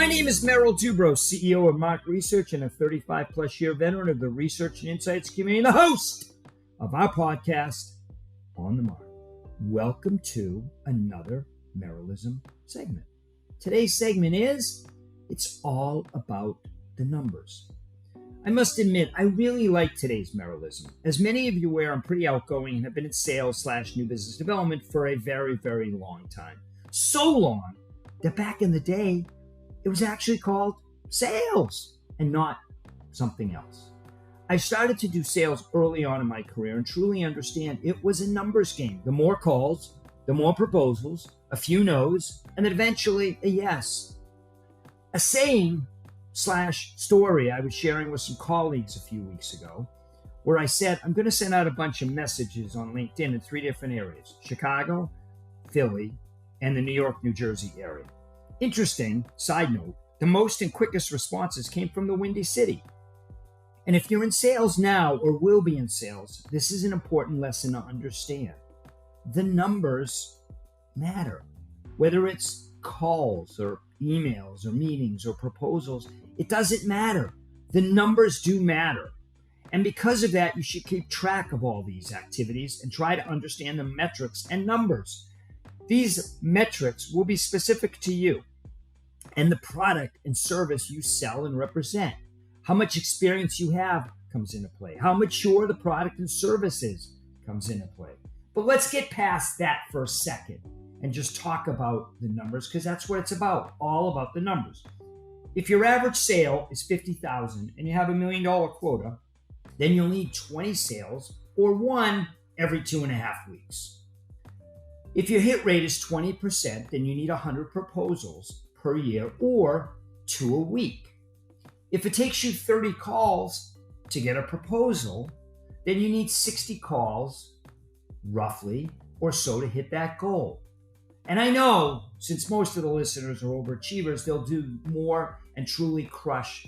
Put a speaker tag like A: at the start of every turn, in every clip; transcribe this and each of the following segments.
A: My name is Merrill, CEO of Market Research and a 35 plus year veteran of the research and insights community and the host of our podcast, On the Mark. Welcome to another Merrillism segment. Today's segment is, it's all about the numbers. I must admit, I really like today's Merrillism. As many of you aware, I'm pretty outgoing and have been in sales/new business development for a very, very long time. So long that back in the day, it was actually called sales and not something else. I started to do sales early on in my career and truly understand it was a numbers game. The more calls, the more proposals, a few no's, and then eventually a yes. A saying/story I was sharing with some colleagues a few weeks ago, where I said, I'm going to send out a bunch of messages on LinkedIn in 3 different areas: Chicago, Philly, and the New York, New Jersey area. Interesting, side note, the most and quickest responses came from the Windy City. And if you're in sales now or will be in sales, this is an important lesson to understand. The numbers matter. Whether it's calls or emails or meetings or proposals, it doesn't matter. The numbers do matter. And because of that, you should keep track of all these activities and try to understand the metrics and numbers. These metrics will be specific to you and the product and service you sell and represent. How much experience you have comes into play. How mature the product and service is comes into play. But let's get past that for a second and just talk about the numbers, because that's what it's about, all about the numbers. If your average sale is $50,000 and you have $1 million quota, then you'll need 20 sales or one every 2.5 weeks. If your hit rate is 20%, then you need 100 proposals per year or 2 a week. If it takes you 30 calls to get a proposal, then you need 60 calls, roughly, or so to hit that goal. And I know, since most of the listeners are overachievers, they'll do more and truly crush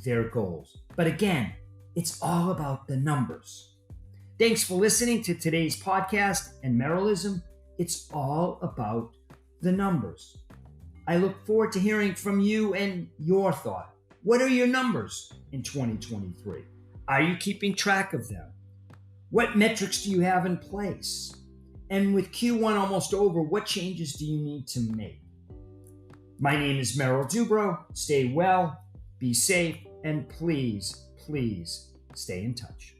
A: their goals. But again, it's all about the numbers. Thanks for listening to today's podcast and Merrillism. It's all about the numbers. I look forward to hearing from you and your thought. What are your numbers in 2023? Are you keeping track of them? What metrics do you have in place? And with Q1 almost over, what changes do you need to make? My name is Merrill Dubrow. Stay well, be safe, and please, please stay in touch.